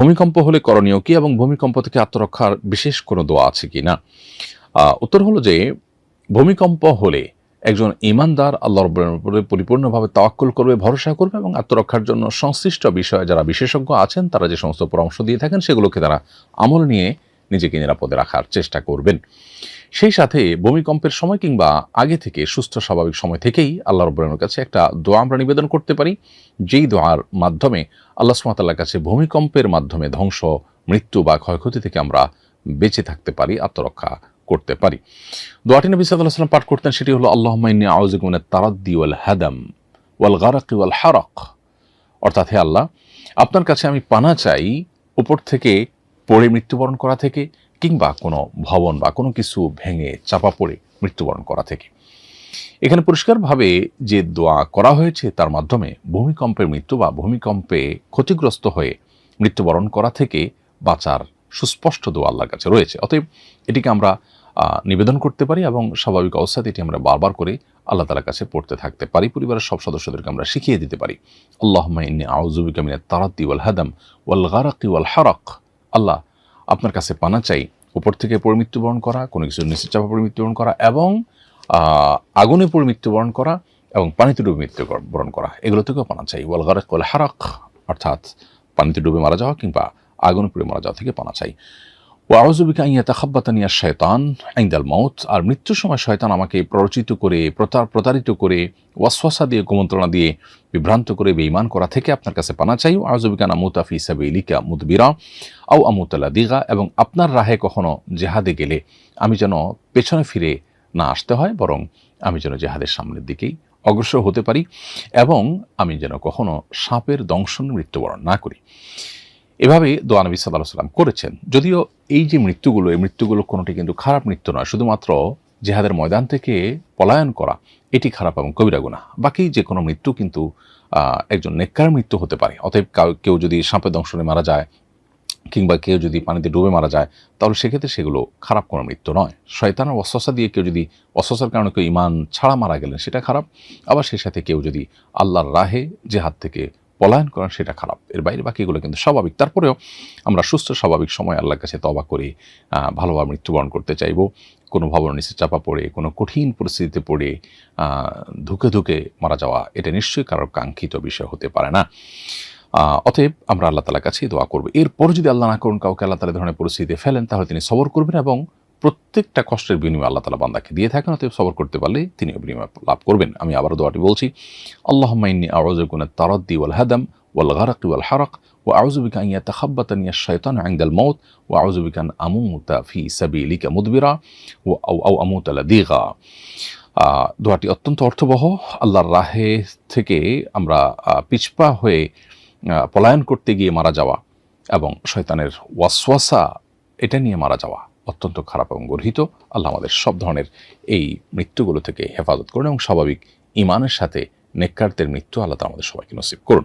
ভূমিকম্প হলে করণীয় কি এবং ভূমিকম্প থেকে আত্মরক্ষার বিশেষ কোনো দোয়া আছে কি না? উত্তর হলো যে ভূমিকম্প হলে একজন ঈমানদার আল্লাহ রাব্বুল উপরে পরিপূর্ণভাবে তাওয়াক্কুল করবে, ভরসা করবে এবং আত্মরক্ষার জন্য সংশ্লিষ্ট বিষয়ে যারা বিশেষজ্ঞ আছেন তারা যে সমস্ত পরামর্শ দিয়ে থাকেন সেগুলোকে তারা আমল নিয়ে নিজেকে নিরাপদে রাখার চেষ্টা করবেন। সেই সাথে ভূমিকম্পের সময় কিংবা আগে থেকে সুস্থ স্বাভাবিক সময় থেকেই আল্লাহ রাব্বুল আলামিনের কাছে একটা দোয়া আমরা নিবেদন করতে পারি, যেই দোয়ার মাধ্যমে আল্লাহ সুবহানাহু ওয়া তাআলার কাছে ভূমিকম্পের মাধ্যমে ধ্বংস, মৃত্যু বা ক্ষয়ক্ষতি থেকে আমরা বেঁচে থাকতে পারি, আত্মরক্ষা করতে পারি। দোয়াটি নবী সাল্লাল্লাহু আলাইহি ওয়াসাল্লাম পাঠ করতেন, সেটি হলো আল্লাহুম্মা ইন্নী আউযু বিকা মিনাত তারাদ্দি ওয়াল হাদাম ওয়াল গারাকি ওয়াল হারাক। অর্থাৎ হে আল্লাহ, আপনার কাছে আমি পানা চাই উপর থেকে পড়ে মৃত্যুবরণ করা থেকে, কিংবা কোনো ভবন বা কোনো কিছু ভেঙে চাপা পড়ে মৃত্যুবরণ করা থেকে। এখানে পরিষ্কারভাবে যে দোয়া করা হয়েছে তার মাধ্যমে ভূমিকম্পের মৃত্যু বা ভূমিকম্পে ক্ষতিগ্রস্ত হয়ে মৃত্যুবরণ করা থেকে বাঁচার সুস্পষ্ট দোয়া আল্লাহর কাছে রয়েছে। অতএব এটিকে আমরা নিবেদন করতে পারি এবং স্বাভাবিক অবস্থাতে এটি আমরা বারবার করে আল্লাহ তাআলার কাছে পড়তে থাকতে পারি। পরিবারের সব সদস্যদেরকে আমরা শিখিয়ে দিতে পারি, আল্লাহুম্মা ইন্নী আউযু বিকা মিনাত তারাদ্দি ওয়াল হাদাম ওয়াল গারাকি ওয়াল হারাক। আল্লাহ, আপনার কাছে পানা চাই উপর থেকে পড়ে মৃত্যুবরণ করা, কোনো কিছু নিচে চাপা পড়ে মৃত্যুবরণ করা এবং আগুনে পড়ে মৃত্যুবরণ করা এবং পানিতে ডুবে মৃত্যুবরণ করা, এগুলো থেকেও পানা চাই। ওয়াল গারাক ওয়াল হারাক অর্থাৎ পানিতে ডুবে মারা যাওয়া কিংবা আগুনে পুড়ে মারা যাওয়া থেকে পানা চাই। ওয়া আউযু বিকা আন ইয়াতাখাব্বাতানি আশ-শায়তান ইনদাল মাউত। আর মৃত্যুর সময় শয়তান আমাকে প্ররোচিত করে, প্রতারিত করে, ওয়াসওয়াসা দিয়ে, কুমন্ত্রণা দিয়ে বিভ্রান্ত করে বেঈমান করা থেকে আপনার কাছে পানা চাই। ওয়া আউযু বিকা আন আমুতা ফি সাবিলিকা মুদবিরা আও আমুতা লাদিগা। এবং আপনার রাহে কখনো জিহাদে গেলে আমি যেন পেছনে ফিরে না আসতে হয়, বরং আমি যেন জিহাদের সামনের দিকেই অগ্রসর হতে পারি এবং আমি যেন কখনো সাপের দংশনে মৃত্যুবরণ না করি। এভাবে দোয়া নবী সাল্লাল্লাহু আলাইহি ওয়াসাল্লাম করেছেন। যদিও এই যে মৃত্যুগুলো, এই মৃত্যুগুলো কোনোটি কিন্তু খারাপ মৃত্যু নয়, শুধুমাত্র জিহাদের ময়দান থেকে পলায়ন করা এটি খারাপ এবং কবিরা গুনাহ। বাকি যে কোনো মৃত্যু কিন্তু একজন নেককার মৃত্যু হতে পারে। অতএব কেউ যদি সাপের দংশনে মারা যায় কিংবা কেউ যদি পানিতে ডুবে মারা যায়, তাহলে সেক্ষেত্রে সেগুলো খারাপ কোনো মৃত্যু নয়। শয়তানের ওয়াসওয়াসা দিয়ে কেউ যদি, ওয়াসওয়াসার কারণে কেউ ঈমান ছাড়া মারা গেলেন, সেটা খারাপ। আবার সেই সাথে কেউ যদি আল্লাহর রাহে জিহাদ থেকে পলায়ন করেন, সেটা খারাপ। এর বাইরে বাকিগুলো কিন্তু স্বাভাবিক। তারপরেও আমরা সুস্থ স্বাভাবিক সময় আল্লাহর কাছে তওবা করে ভালোভাবে মৃত্যুবরণ করতে চাইব। কোনো ভবনের নিচে চাপা পড়ে, কোনো কঠিন পরিস্থিতিতে পড়ে ধুকে ধুকে মারা যাওয়া, এটা নিশ্চয়ই কারোর কাঙ্ক্ষিত বিষয় হতে পারে না। অতএব আমরা আল্লাহ তাআলার কাছে দোয়া করব। এরপর যদি আল্লাহ না করুন কাউকে আল্লাহ তাআলা এই ধরনের পরিস্থিতিতে ফেলেন, তাহলে তিনি সবর করবেন এবং প্রত্যেকটা কষ্টের বিনিময় আল্লাহ তাআলা বান্দাকে দিয়ে থাকেন। অতএব সবর করতে পারলে তিনি বিনিময় লাভ করবেন। আমি আবারও দোয়াটি বলছি, আল্লাহুম্মা ইন্নী আউযু বিকা মিনাত তারাদ্দি ওয়াল হাদাম ওয়াল গারাকি ওয়াল হারাক ওয়া আউযু বিকা আন ইয়াতাখাব্বাতানি আশ-শায়তানু ইনদাল মাউত ওয়া আউযু বিকা আন আমুতা ফি সাবিলিকা মুদবিরা আও আমুতা লাদিগা। দোয়াটি অত্যন্ত অর্থবহ। আল্লাহর রাহে থেকে আমরা পিছপা হয়ে পলায়ন করতে গিয়ে মারা যাওয়া এবং শয়তানের ওয়াসওয়াসা এটা নিয়ে মারা যাওয়া অত্যন্ত খারাপ এবং গর্হিত। আল্লাহ আমাদের সব ধরনের এই মৃত্যুগুলো থেকে হেফাজত করুন এবং স্বাভাবিক ঈমানের সাথে নেককারদের মৃত্যু আল্লাহ তাআলা আমাদের সবাইকে নসিব করুন।